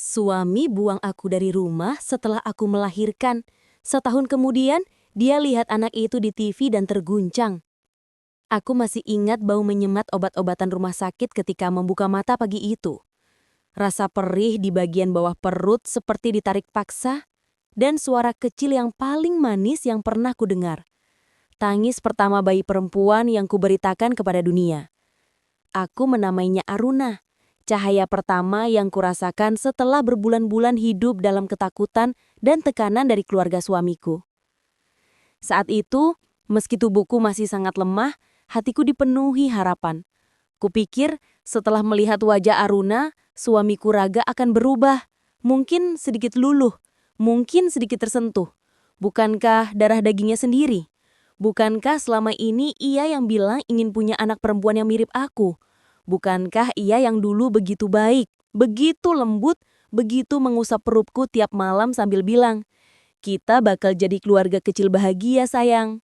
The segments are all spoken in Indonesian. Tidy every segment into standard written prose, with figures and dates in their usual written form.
Suami buang aku dari rumah setelah aku melahirkan. Setahun kemudian, dia lihat anak itu di TV dan terguncang. Aku masih ingat bau menyemat obat-obatan rumah sakit ketika membuka mata pagi itu. Rasa perih di bagian bawah perut seperti ditarik paksa, dan suara kecil yang paling manis yang pernah kudengar. Tangis pertama bayi perempuan yang kuberitakan kepada dunia. Aku menamainya Aruna. Cahaya pertama yang kurasakan setelah berbulan-bulan hidup dalam ketakutan dan tekanan dari keluarga suamiku. Saat itu, meski tubuhku masih sangat lemah, hatiku dipenuhi harapan. Kupikir setelah melihat wajah Aruna, suamiku Raga akan berubah. Mungkin sedikit luluh, mungkin sedikit tersentuh. Bukankah darah dagingnya sendiri? Bukankah selama ini ia yang bilang ingin punya anak perempuan yang mirip aku? Bukankah ia yang dulu begitu baik, begitu lembut, begitu mengusap perutku tiap malam sambil bilang, "Kita bakal jadi keluarga kecil bahagia, sayang."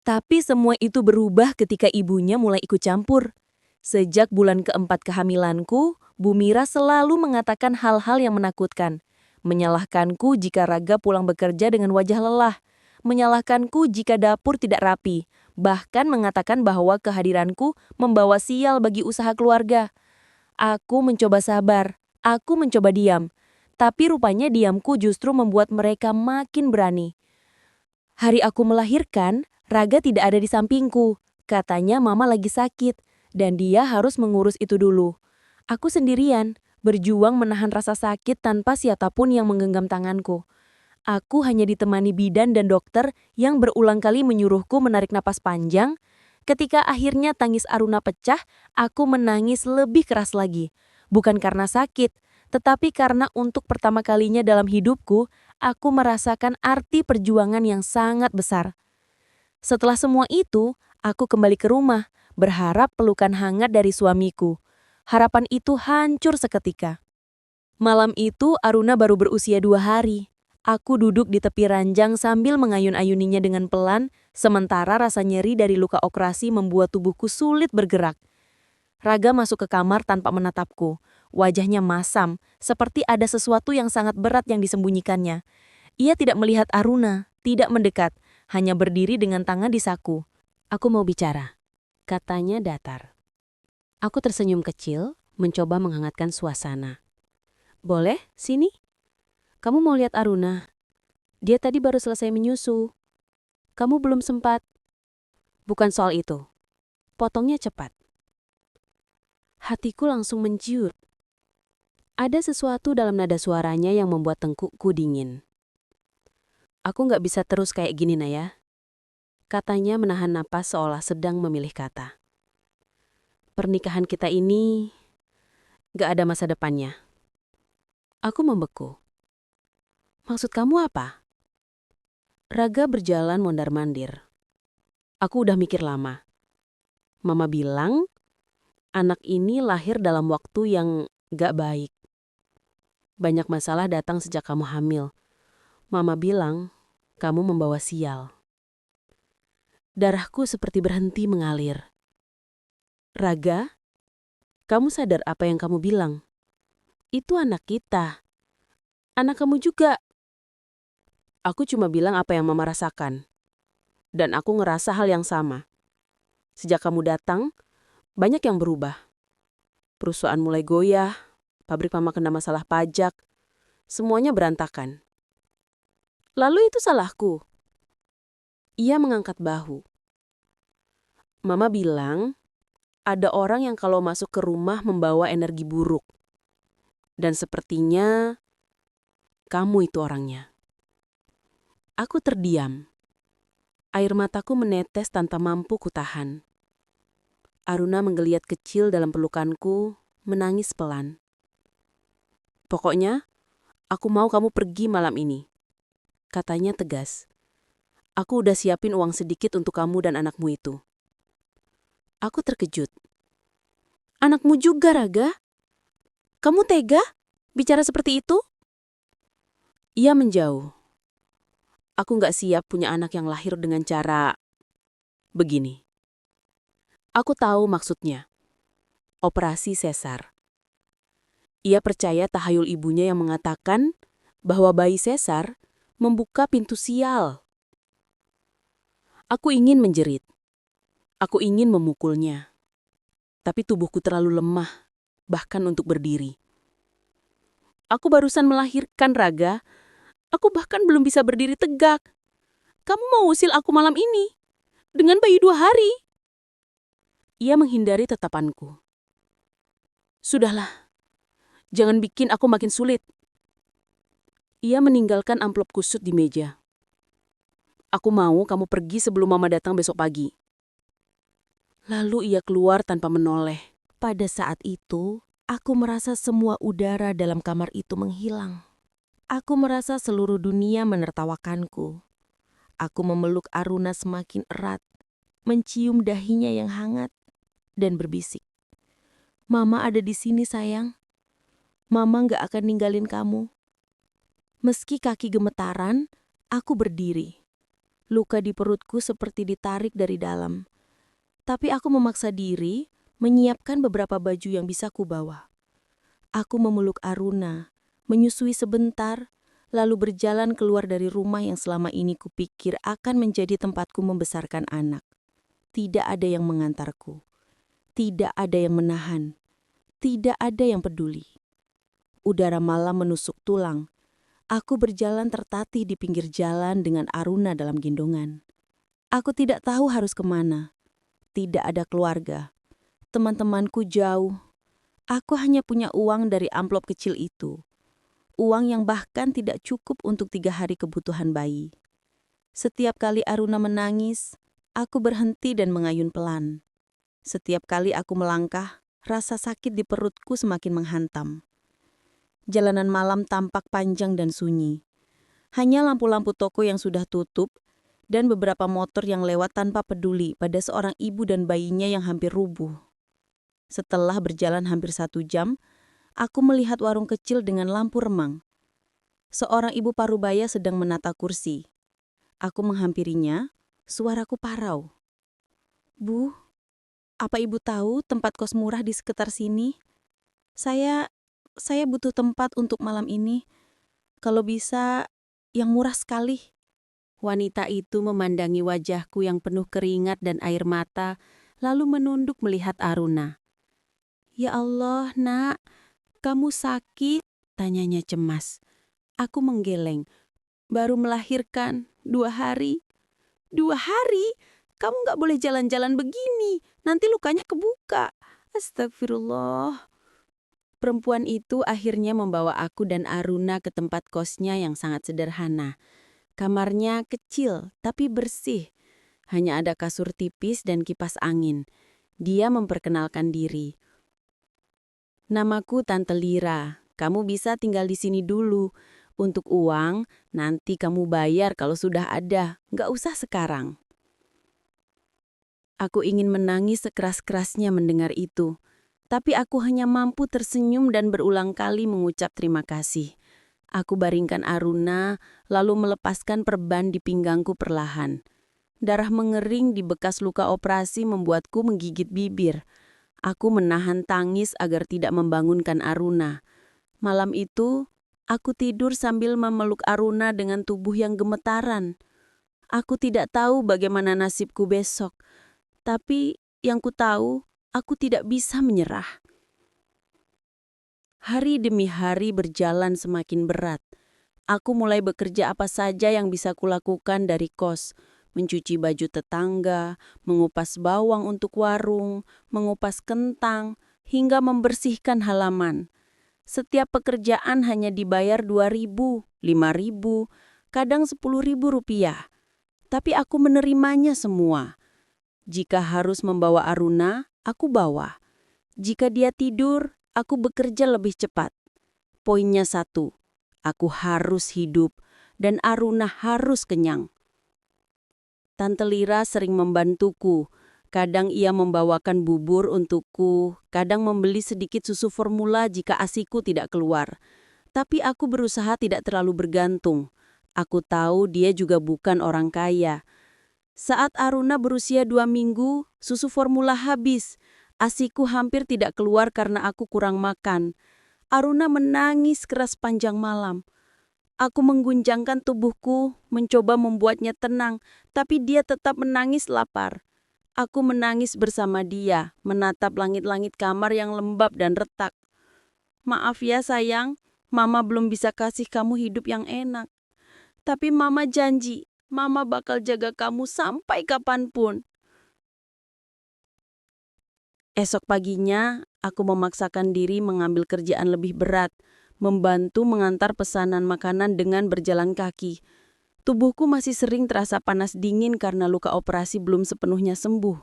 Tapi semua itu berubah ketika ibunya mulai ikut campur. Sejak bulan keempat kehamilanku, Bu Mira selalu mengatakan hal-hal yang menakutkan. Menyalahkanku jika Raga pulang bekerja dengan wajah lelah. Menyalahkanku jika dapur tidak rapi. Bahkan mengatakan bahwa kehadiranku membawa sial bagi usaha keluarga. Aku mencoba sabar, aku mencoba diam. Tapi rupanya diamku justru membuat mereka makin berani. Hari aku melahirkan, Raga tidak ada di sampingku. Katanya mama lagi sakit, dan dia harus mengurus itu dulu. Aku sendirian, berjuang menahan rasa sakit tanpa siapapun yang menggenggam tanganku. Aku hanya ditemani bidan dan dokter yang berulang kali menyuruhku menarik napas panjang. Ketika akhirnya tangis Aruna pecah, aku menangis lebih keras lagi. Bukan karena sakit, tetapi karena untuk pertama kalinya dalam hidupku, aku merasakan arti perjuangan yang sangat besar. Setelah semua itu, aku kembali ke rumah, berharap pelukan hangat dari suamiku. Harapan itu hancur seketika. Malam itu Aruna baru berusia 2 hari. Aku duduk di tepi ranjang sambil mengayun-ayuninya dengan pelan, sementara rasa nyeri dari luka operasi membuat tubuhku sulit bergerak. Raga masuk ke kamar tanpa menatapku. Wajahnya masam, seperti ada sesuatu yang sangat berat yang disembunyikannya. Ia tidak melihat Aruna, tidak mendekat, hanya berdiri dengan tangan di saku. "Aku mau bicara," katanya datar. Aku tersenyum kecil, mencoba menghangatkan suasana. "Boleh, sini. Kamu mau lihat Aruna? Dia tadi baru selesai menyusu. Kamu belum sempat." "Bukan soal itu." Potongnya cepat. Hatiku langsung menciut. Ada sesuatu dalam nada suaranya yang membuat tengkukku dingin. "Aku nggak bisa terus kayak gini, Naya," katanya menahan napas seolah sedang memilih kata. "Pernikahan kita ini nggak ada masa depannya." Aku membeku. "Maksud kamu apa?" Raga berjalan mondar-mandir. "Aku udah mikir lama. Mama bilang, anak ini lahir dalam waktu yang gak baik. Banyak masalah datang sejak kamu hamil. Mama bilang, kamu membawa sial." Darahku seperti berhenti mengalir. "Raga, kamu sadar apa yang kamu bilang? Itu anak kita. Anak kamu juga." "Aku cuma bilang apa yang mama rasakan. Dan aku ngerasa hal yang sama. Sejak kamu datang, banyak yang berubah. Perusahaan mulai goyah, pabrik mama kena masalah pajak. Semuanya berantakan." "Lalu itu salahku?" Ia mengangkat bahu. "Mama bilang, ada orang yang kalau masuk ke rumah membawa energi buruk. Dan sepertinya, kamu itu orangnya." Aku terdiam. Air mataku menetes tanpa mampu kutahan. Aruna menggeliat kecil dalam pelukanku, menangis pelan. "Pokoknya, aku mau kamu pergi malam ini," katanya tegas. "Aku udah siapin uang sedikit untuk kamu dan anakmu itu." Aku terkejut. "Anakmu juga, Raga? Kamu tega bicara seperti itu?" Ia menjauh. "Aku gak siap punya anak yang lahir dengan cara begini." Aku tahu maksudnya. Operasi sesar. Ia percaya tahayul ibunya yang mengatakan bahwa bayi sesar membuka pintu sial. Aku ingin menjerit. Aku ingin memukulnya. Tapi tubuhku terlalu lemah, bahkan untuk berdiri. Aku barusan melahirkan, Raga. Aku bahkan belum bisa berdiri tegak. Kamu mau usil aku malam ini? Dengan bayi 2 hari? Ia menghindari tatapanku. Sudahlah, jangan bikin aku makin sulit. Ia meninggalkan amplop kusut di meja. Aku mau kamu pergi sebelum Mama datang besok pagi. Lalu ia keluar tanpa menoleh. Pada saat itu, aku merasa semua udara dalam kamar itu menghilang. Aku merasa seluruh dunia menertawakanku. Aku memeluk Aruna semakin erat, mencium dahinya yang hangat, dan berbisik. Mama ada di sini, sayang. Mama gak akan ninggalin kamu. Meski kaki gemetaran, aku berdiri. Luka di perutku seperti ditarik dari dalam. Tapi aku memaksa diri menyiapkan beberapa baju yang bisa kubawa. Aku memeluk Aruna, menyusui sebentar, lalu berjalan keluar dari rumah yang selama ini kupikir akan menjadi tempatku membesarkan anak. Tidak ada yang mengantarku. Tidak ada yang menahan. Tidak ada yang peduli. Udara malam menusuk tulang. Aku berjalan tertatih di pinggir jalan dengan Aruna dalam gendongan. Aku tidak tahu harus kemana. Tidak ada keluarga. Teman-temanku jauh. Aku hanya punya uang dari amplop kecil itu. Uang yang bahkan tidak cukup untuk 3 hari kebutuhan bayi. Setiap kali Aruna menangis, aku berhenti dan mengayun pelan. Setiap kali aku melangkah, rasa sakit di perutku semakin menghantam. Jalanan malam tampak panjang dan sunyi. Hanya lampu-lampu toko yang sudah tutup dan beberapa motor yang lewat tanpa peduli pada seorang ibu dan bayinya yang hampir rubuh. Setelah berjalan hampir 1 jam, aku melihat warung kecil dengan lampu remang. Seorang ibu parubaya sedang menata kursi. Aku menghampirinya, suaraku parau. Bu, apa ibu tahu tempat kos murah di sekitar sini? Saya butuh tempat untuk malam ini. Kalau bisa, yang murah sekali. Wanita itu memandangi wajahku yang penuh keringat dan air mata, lalu menunduk melihat Aruna. Ya Allah, nak, kamu sakit? Tanyanya cemas. Aku menggeleng. Baru melahirkan 2 hari. 2 hari? Kamu gak boleh jalan-jalan begini. Nanti lukanya kebuka. Astagfirullah. Perempuan itu akhirnya membawa aku dan Aruna ke tempat kosnya yang sangat sederhana. Kamarnya kecil tapi bersih. Hanya ada kasur tipis dan kipas angin. Dia memperkenalkan diri. Namaku Tante Lira. Kamu bisa tinggal di sini dulu. Untuk uang, nanti kamu bayar kalau sudah ada. Nggak usah sekarang. Aku ingin menangis sekeras-kerasnya mendengar itu. Tapi aku hanya mampu tersenyum dan berulang kali mengucap terima kasih. Aku baringkan Aruna, lalu melepaskan perban di pinggangku perlahan. Darah mengering di bekas luka operasi membuatku menggigit bibir. Aku menahan tangis agar tidak membangunkan Aruna. Malam itu, aku tidur sambil memeluk Aruna dengan tubuh yang gemetaran. Aku tidak tahu bagaimana nasibku besok. Tapi yang ku tahu, aku tidak bisa menyerah. Hari demi hari berjalan semakin berat. Aku mulai bekerja apa saja yang bisa kulakukan dari kos. Mencuci baju tetangga, mengupas bawang untuk warung, mengupas kentang, hingga membersihkan halaman. Setiap pekerjaan hanya dibayar 2.000, 5.000, kadang 10.000 rupiah. Tapi aku menerimanya semua. Jika harus membawa Aruna, aku bawa. Jika dia tidur, aku bekerja lebih cepat. Poinnya satu, aku harus hidup dan Aruna harus kenyang. Tante Lira sering membantuku. Kadang ia membawakan bubur untukku, kadang membeli sedikit susu formula jika ASIku tidak keluar. Tapi aku berusaha tidak terlalu bergantung. Aku tahu dia juga bukan orang kaya. Saat Aruna berusia 2 minggu, susu formula habis. ASIku hampir tidak keluar karena aku kurang makan. Aruna menangis keras panjang malam. Aku mengguncangkan tubuhku, mencoba membuatnya tenang, tapi dia tetap menangis lapar. Aku menangis bersama dia, menatap langit-langit kamar yang lembab dan retak. Maaf ya sayang, Mama belum bisa kasih kamu hidup yang enak. Tapi Mama janji, Mama bakal jaga kamu sampai kapanpun. Esok paginya, aku memaksakan diri mengambil kerjaan lebih berat, membantu mengantar pesanan makanan dengan berjalan kaki. Tubuhku masih sering terasa panas dingin karena luka operasi belum sepenuhnya sembuh.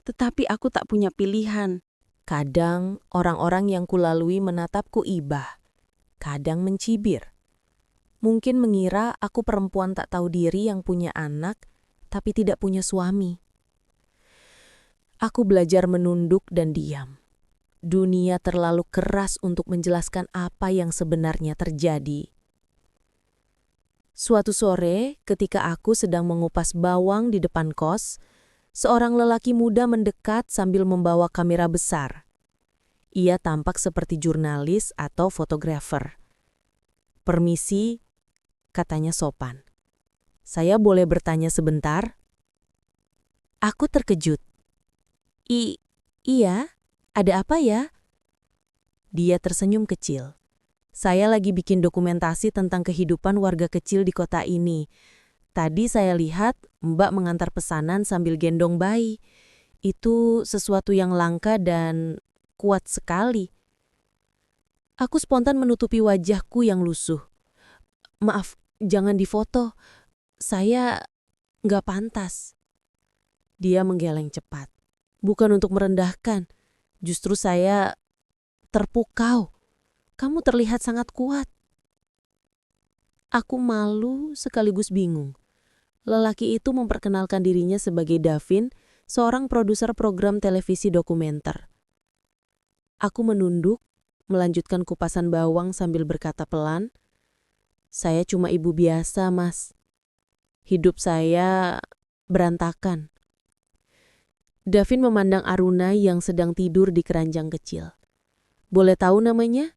Tetapi aku tak punya pilihan. Kadang orang-orang yang kulalui menatapku iba, kadang mencibir. Mungkin mengira aku perempuan tak tahu diri yang punya anak, tapi tidak punya suami. Aku belajar menunduk dan diam. Dunia terlalu keras untuk menjelaskan apa yang sebenarnya terjadi. Suatu sore, ketika aku sedang mengupas bawang di depan kos, seorang lelaki muda mendekat sambil membawa kamera besar. Ia tampak seperti jurnalis atau fotografer. "Permisi," katanya sopan. "Saya boleh bertanya sebentar?" Aku terkejut. Iya, ada apa ya?" Dia tersenyum kecil. "Saya lagi bikin dokumentasi tentang kehidupan warga kecil di kota ini. Tadi saya lihat Mbak mengantar pesanan sambil gendong bayi. Itu sesuatu yang langka dan kuat sekali." Aku spontan menutupi wajahku yang lusuh. "Maaf, jangan difoto. Saya nggak pantas." Dia menggeleng cepat. "Bukan untuk merendahkan. Justru saya terpukau. Kamu terlihat sangat kuat." Aku malu sekaligus bingung. Lelaki itu memperkenalkan dirinya sebagai Davin, seorang produser program televisi dokumenter. Aku menunduk, melanjutkan kupasan bawang sambil berkata pelan, "Saya cuma ibu biasa, Mas. Hidup saya berantakan." Davin memandang Aruna yang sedang tidur di keranjang kecil. "Boleh tahu namanya?"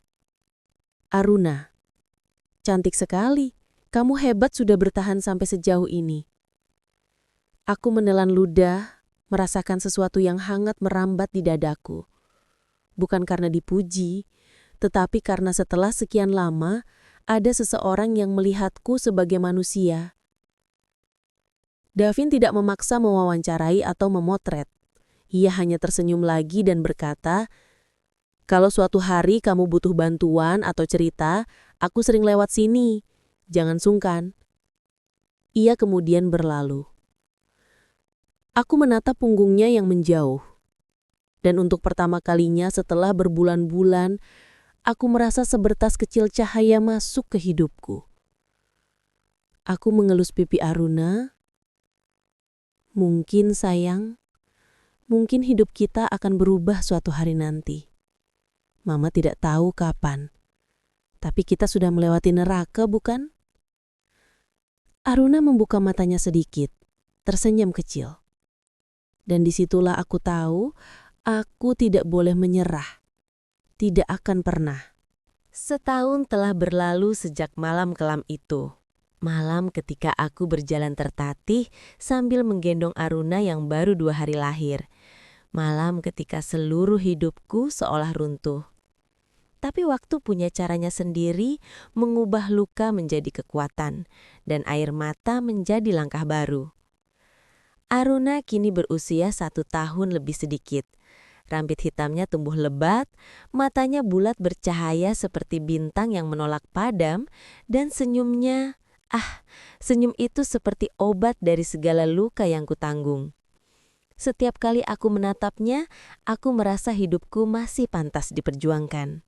"Aruna." "Cantik sekali. Kamu hebat sudah bertahan sampai sejauh ini." Aku menelan ludah, merasakan sesuatu yang hangat merambat di dadaku. Bukan karena dipuji, tetapi karena setelah sekian lama, ada seseorang yang melihatku sebagai manusia. Davin tidak memaksa mewawancarai atau memotret. Ia hanya tersenyum lagi dan berkata, "Kalau suatu hari kamu butuh bantuan atau cerita, aku sering lewat sini. Jangan sungkan." Ia kemudian berlalu. Aku menatap punggungnya yang menjauh. Dan untuk pertama kalinya setelah berbulan-bulan, aku merasa sebertas kecil cahaya masuk ke hidupku. Aku mengelus pipi Aruna. "Mungkin sayang, mungkin hidup kita akan berubah suatu hari nanti. Mama tidak tahu kapan, tapi kita sudah melewati neraka, bukan?" Aruna membuka matanya sedikit, tersenyum kecil. Dan disitulah aku tahu, aku tidak boleh menyerah. Tidak akan pernah. Setahun telah berlalu sejak malam kelam itu. Malam ketika aku berjalan tertatih sambil menggendong Aruna yang baru 2 hari lahir. Malam ketika seluruh hidupku seolah runtuh. Tapi waktu punya caranya sendiri mengubah luka menjadi kekuatan dan air mata menjadi langkah baru. Aruna kini berusia 1 tahun lebih sedikit. Rambut hitamnya tumbuh lebat, matanya bulat bercahaya seperti bintang yang menolak padam, dan senyumnya, senyum itu seperti obat dari segala luka yang kutanggung. Setiap kali aku menatapnya, aku merasa hidupku masih pantas diperjuangkan.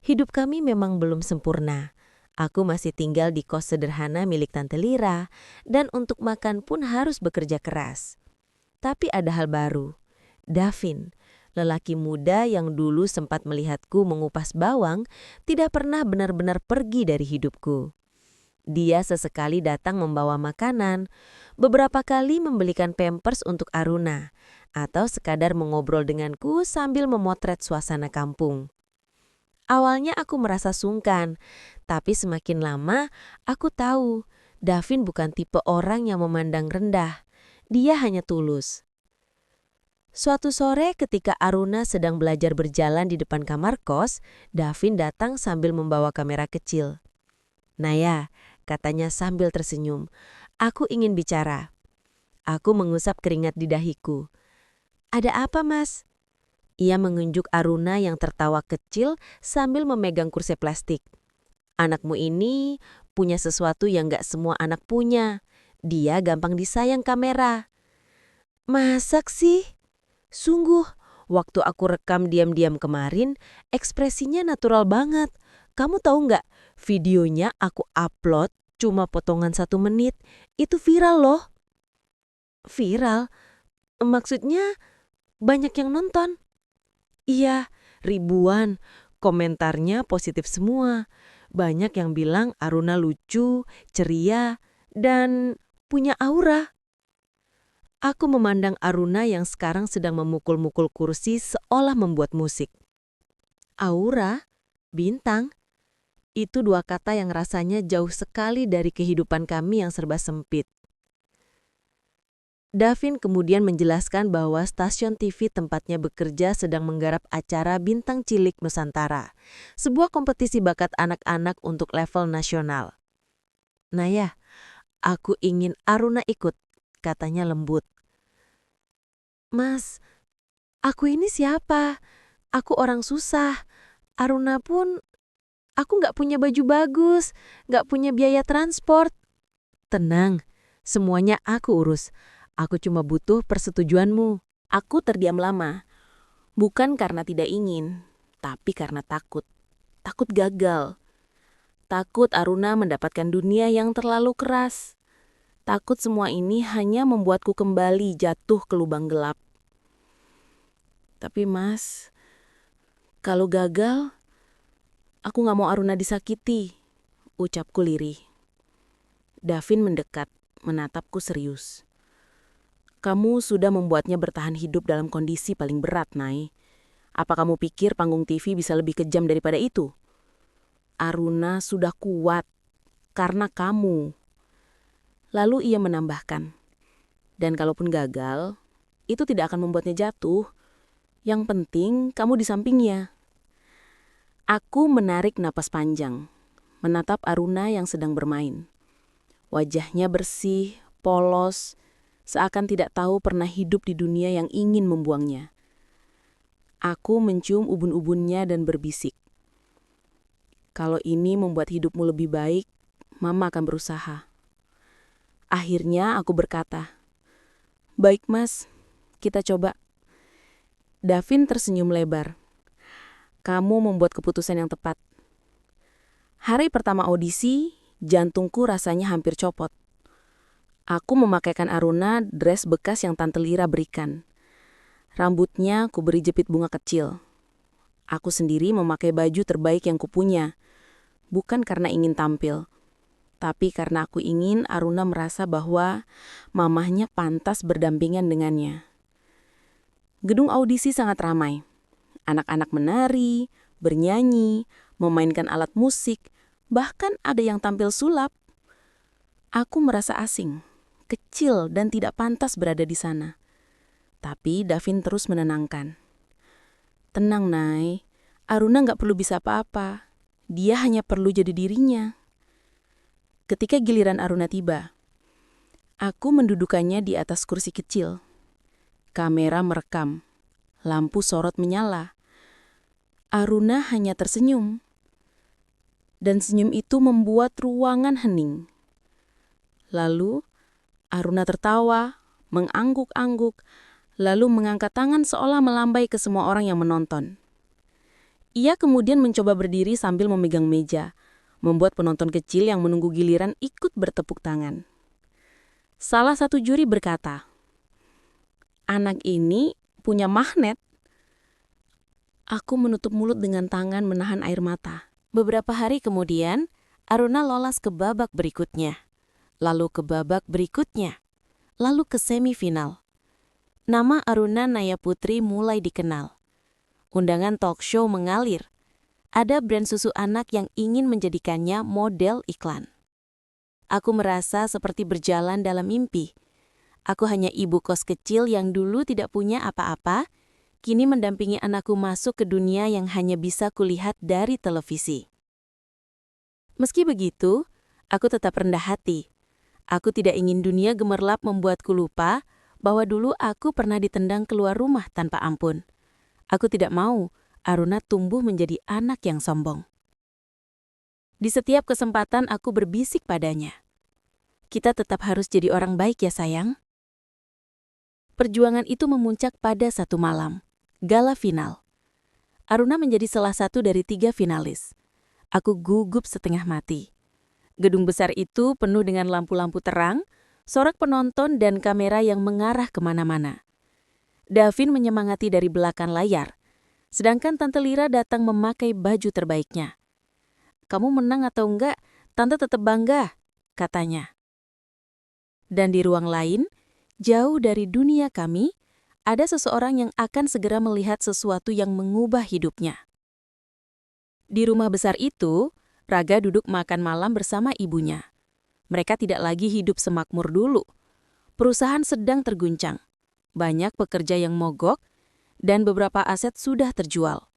Hidup kami memang belum sempurna. Aku masih tinggal di kos sederhana milik Tante Lira, dan untuk makan pun harus bekerja keras. Tapi ada hal baru. Davin, lelaki muda yang dulu sempat melihatku mengupas bawang, tidak pernah benar-benar pergi dari hidupku. Dia sesekali datang membawa makanan, beberapa kali membelikan pampers untuk Aruna, atau sekadar mengobrol denganku sambil memotret suasana kampung. Awalnya aku merasa sungkan, tapi semakin lama aku tahu Davin bukan tipe orang yang memandang rendah. Dia hanya tulus. Suatu sore ketika Aruna sedang belajar berjalan di depan kamar kos, Davin datang sambil membawa kamera kecil. "Naya," katanya sambil tersenyum, "aku ingin bicara." Aku mengusap keringat di dahiku. "Ada apa, Mas?" Ia mengunjuk Aruna yang tertawa kecil sambil memegang kursi plastik. "Anakmu ini punya sesuatu yang gak semua anak punya. Dia gampang disayang kamera." "Masak sih? Sungguh, waktu aku rekam diam-diam kemarin, ekspresinya natural banget. Kamu tahu nggak, videonya aku upload cuma potongan 1 menit. Itu viral loh." "Viral? Maksudnya banyak yang nonton?" "Iya, ribuan. Komentarnya positif semua. Banyak yang bilang Aruna lucu, ceria, dan punya aura." Aku memandang Aruna yang sekarang sedang memukul-mukul kursi seolah membuat musik. Aura, bintang, itu 2 kata yang rasanya jauh sekali dari kehidupan kami yang serba sempit. Davin kemudian menjelaskan bahwa stasiun TV tempatnya bekerja sedang menggarap acara Bintang Cilik Nusantara, sebuah kompetisi bakat anak-anak untuk level nasional. "Naya, aku ingin Aruna ikut," katanya lembut. "Mas, aku ini siapa? Aku orang susah. Aruna pun, aku nggak punya baju bagus, nggak punya biaya transport." "Tenang, semuanya aku urus. Aku cuma butuh persetujuanmu." Aku terdiam lama. Bukan karena tidak ingin, tapi karena takut. Takut gagal. Takut Aruna mendapatkan dunia yang terlalu keras. Takut semua ini hanya membuatku kembali jatuh ke lubang gelap. "Tapi Mas, kalau gagal, aku gak mau Aruna disakiti," ucapku lirih. Davin mendekat, menatapku serius. "Kamu sudah membuatnya bertahan hidup dalam kondisi paling berat, Nay. Apa kamu pikir panggung TV bisa lebih kejam daripada itu? Aruna sudah kuat karena kamu." Lalu ia menambahkan, "Dan kalaupun gagal, itu tidak akan membuatnya jatuh. Yang penting kamu di sampingnya." Aku menarik napas panjang, menatap Aruna yang sedang bermain. Wajahnya bersih, polos, seakan tidak tahu pernah hidup di dunia yang ingin membuangnya. Aku mencium ubun-ubunnya dan berbisik, "Kalau ini membuat hidupmu lebih baik, Mama akan berusaha." Akhirnya aku berkata, "Baik Mas, kita coba." Davin tersenyum lebar. "Kamu membuat keputusan yang tepat." Hari pertama audisi, jantungku rasanya hampir copot. Aku memakaikan Aruna dress bekas yang Tante Lira berikan. Rambutnya ku beri jepit bunga kecil. Aku sendiri memakai baju terbaik yang kupunya. Bukan karena ingin tampil, tapi karena aku ingin Aruna merasa bahwa mamahnya pantas berdampingan dengannya. Gedung audisi sangat ramai. Anak-anak menari, bernyanyi, memainkan alat musik, bahkan ada yang tampil sulap. Aku merasa asing, kecil dan tidak pantas berada di sana. Tapi Davin terus menenangkan. "Tenang, Nay. Aruna nggak perlu bisa apa-apa. Dia hanya perlu jadi dirinya." Ketika giliran Aruna tiba, aku mendudukannya di atas kursi kecil. Kamera merekam. Lampu sorot menyala. Aruna hanya tersenyum. Dan senyum itu membuat ruangan hening. Lalu, Aruna tertawa, mengangguk-angguk, lalu mengangkat tangan seolah melambai ke semua orang yang menonton. Ia kemudian mencoba berdiri sambil memegang meja, membuat penonton kecil yang menunggu giliran ikut bertepuk tangan. Salah satu juri berkata, "Anak ini punya magnet." Aku menutup mulut dengan tangan menahan air mata. Beberapa hari kemudian, Aruna lolos ke babak berikutnya, lalu ke babak berikutnya, lalu ke semifinal. Nama Aruna Naya Putri mulai dikenal. Undangan talk show mengalir. Ada brand susu anak yang ingin menjadikannya model iklan. Aku merasa seperti berjalan dalam mimpi. Aku hanya ibu kos kecil yang dulu tidak punya apa-apa, kini mendampingi anakku masuk ke dunia yang hanya bisa kulihat dari televisi. Meski begitu, aku tetap rendah hati. Aku tidak ingin dunia gemerlap membuatku lupa bahwa dulu aku pernah ditendang keluar rumah tanpa ampun. Aku tidak mau Aruna tumbuh menjadi anak yang sombong. Di setiap kesempatan aku berbisik padanya. Kita tetap harus jadi orang baik ya sayang. Perjuangan itu memuncak pada satu malam, gala final. Aruna menjadi salah satu dari 3 finalis. Aku gugup setengah mati. Gedung besar itu penuh dengan lampu-lampu terang, sorak penonton dan kamera yang mengarah kemana-mana. Davin menyemangati dari belakang layar, sedangkan Tante Lira datang memakai baju terbaiknya. "Kamu menang atau enggak, Tante tetap bangga," katanya. Dan di ruang lain, jauh dari dunia kami, ada seseorang yang akan segera melihat sesuatu yang mengubah hidupnya. Di rumah besar itu, Raga duduk makan malam bersama ibunya. Mereka tidak lagi hidup semakmur dulu. Perusahaan sedang terguncang. Banyak pekerja yang mogok, dan beberapa aset sudah terjual.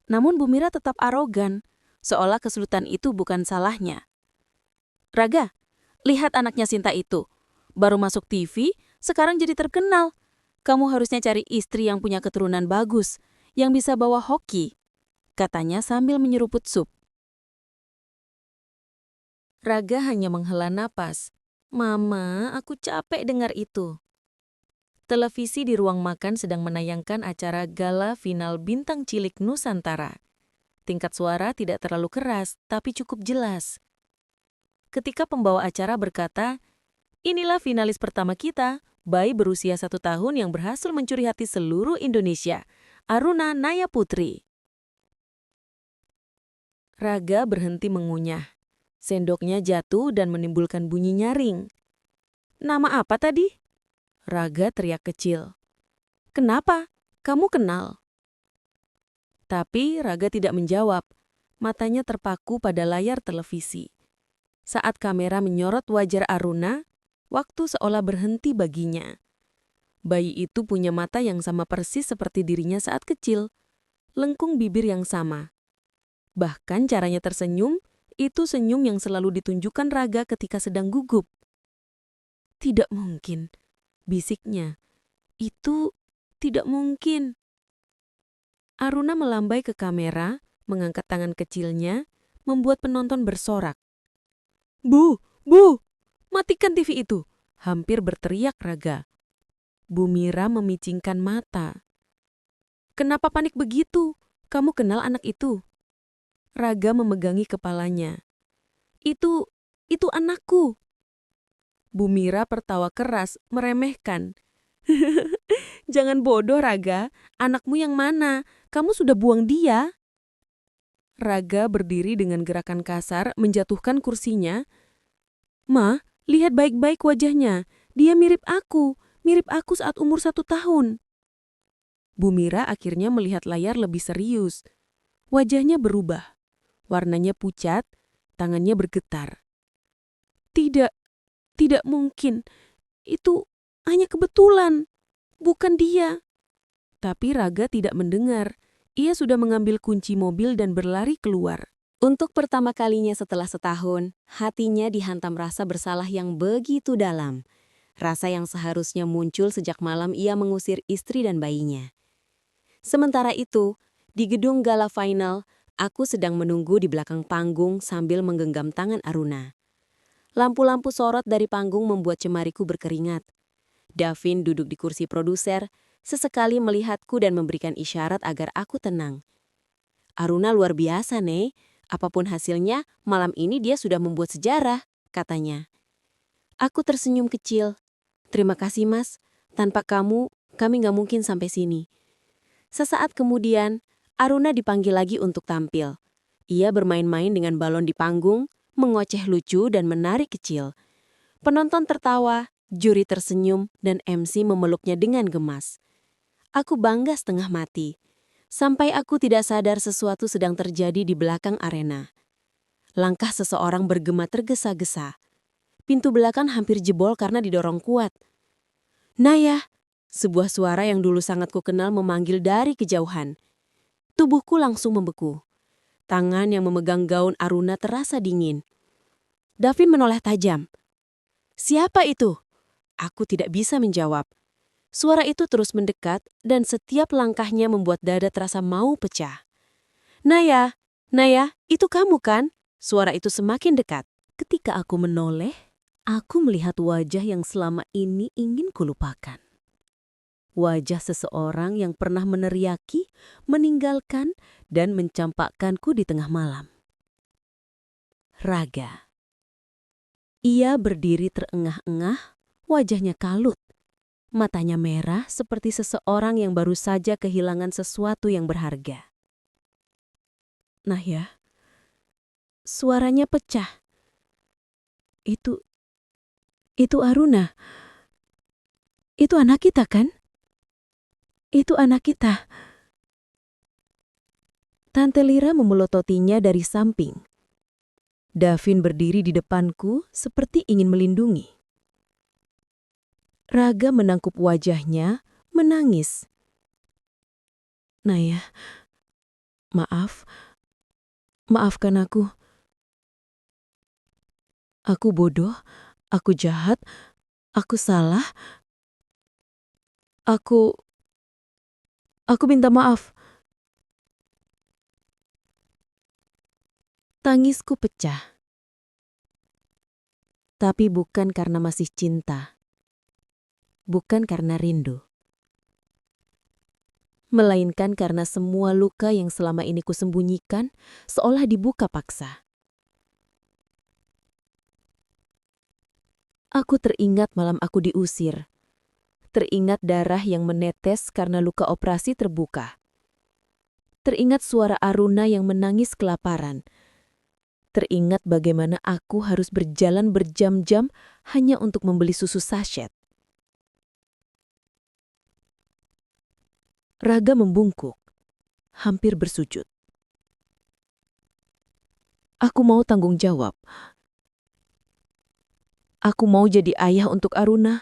Namun Bu Mira tetap arogan, seolah kesulitan itu bukan salahnya. "Raga, lihat anaknya Sinta itu. Baru masuk TV, sekarang jadi terkenal. Kamu harusnya cari istri yang punya keturunan bagus, yang bisa bawa hoki," katanya sambil menyeruput sup. Raga hanya menghela napas. "Mama, aku capek dengar itu." Televisi di ruang makan sedang menayangkan acara gala final Bintang Cilik Nusantara. Tingkat suara tidak terlalu keras, tapi cukup jelas. Ketika pembawa acara berkata, "Inilah finalis pertama kita, bayi berusia 1 tahun yang berhasil mencuri hati seluruh Indonesia, Aruna Naya Putri." Raga berhenti mengunyah. Sendoknya jatuh dan menimbulkan bunyi nyaring. "Nama apa tadi?" Raga teriak kecil. "Kenapa? Kamu kenal?" Tapi Raga tidak menjawab. Matanya terpaku pada layar televisi. Saat kamera menyorot wajah Aruna, waktu seolah berhenti baginya. Bayi itu punya mata yang sama persis seperti dirinya saat kecil, lengkung bibir yang sama. Bahkan caranya tersenyum, itu senyum yang selalu ditunjukkan Raga ketika sedang gugup. "Tidak mungkin," bisiknya. "Itu tidak mungkin." Aruna melambai ke kamera, mengangkat tangan kecilnya, membuat penonton bersorak. "Bu! Bu! Matikan TV itu!" hampir berteriak Raga. Bu Mira memicingkan mata. "Kenapa panik begitu? Kamu kenal anak itu?" Raga memegangi kepalanya. Itu anakku." Bu Mira tertawa keras, meremehkan. "Jangan bodoh, Raga. Anakmu yang mana? Kamu sudah buang dia." Raga berdiri dengan gerakan kasar, menjatuhkan kursinya. "Ma, lihat baik-baik wajahnya. Dia mirip aku saat umur 1 tahun." Bu Mira akhirnya melihat layar lebih serius. Wajahnya berubah. Warnanya pucat, tangannya bergetar. Tidak mungkin. Itu hanya kebetulan. Bukan dia." Tapi Raga tidak mendengar. Ia sudah mengambil kunci mobil dan berlari keluar. Untuk pertama kalinya setelah setahun, hatinya dihantam rasa bersalah yang begitu dalam. Rasa yang seharusnya muncul sejak malam ia mengusir istri dan bayinya. Sementara itu, di gedung gala final, aku sedang menunggu di belakang panggung sambil menggenggam tangan Aruna. Lampu-lampu sorot dari panggung membuat jemariku berkeringat. Davin duduk di kursi produser, sesekali melihatku dan memberikan isyarat agar aku tenang. "Aruna luar biasa, Nek. Apapun hasilnya, malam ini dia sudah membuat sejarah," katanya. Aku tersenyum kecil. "Terima kasih, Mas. Tanpa kamu, kami nggak mungkin sampai sini." Sesaat kemudian, Aruna dipanggil lagi untuk tampil. Ia bermain-main dengan balon di panggung, mengoceh lucu dan menarik kecil. Penonton tertawa, juri tersenyum, dan MC memeluknya dengan gemas. Aku bangga setengah mati. Sampai aku tidak sadar sesuatu sedang terjadi di belakang arena. Langkah seseorang bergema tergesa-gesa. Pintu belakang hampir jebol karena didorong kuat. "Naya!" Sebuah suara yang dulu sangat kukenal memanggil dari kejauhan. Tubuhku langsung membeku. Tangan yang memegang gaun Aruna terasa dingin. Davin menoleh tajam. "Siapa itu?" Aku tidak bisa menjawab. Suara itu terus mendekat dan setiap langkahnya membuat dada terasa mau pecah. "Naya, Naya, itu kamu kan?" Suara itu semakin dekat. Ketika aku menoleh, aku melihat wajah yang selama ini ingin kulupakan. Wajah seseorang yang pernah meneriaki, meninggalkan, dan mencampakkanku di tengah malam. Raga. Ia berdiri terengah-engah, wajahnya kalut. Matanya merah seperti seseorang yang baru saja kehilangan sesuatu yang berharga. "Naya." Suaranya pecah. Itu Aruna. Itu anak kita kan? Itu anak kita. Tante Lira memelototinya dari samping. Davin berdiri di depanku seperti ingin melindungi. Raga menangkup wajahnya, menangis. "Naya, maaf. Maafkan aku. Aku bodoh, aku jahat, aku salah. Aku minta maaf." Tangisku pecah. Tapi bukan karena masih cinta. Bukan karena rindu. Melainkan karena semua luka yang selama ini kusembunyikan seolah dibuka paksa. Aku teringat malam aku diusir. Teringat darah yang menetes karena luka operasi terbuka. Teringat suara Aruna yang menangis kelaparan. Teringat bagaimana aku harus berjalan berjam-jam hanya untuk membeli susu sachet. Raga membungkuk, hampir bersujud. Aku mau tanggung jawab. Aku mau jadi ayah untuk Aruna.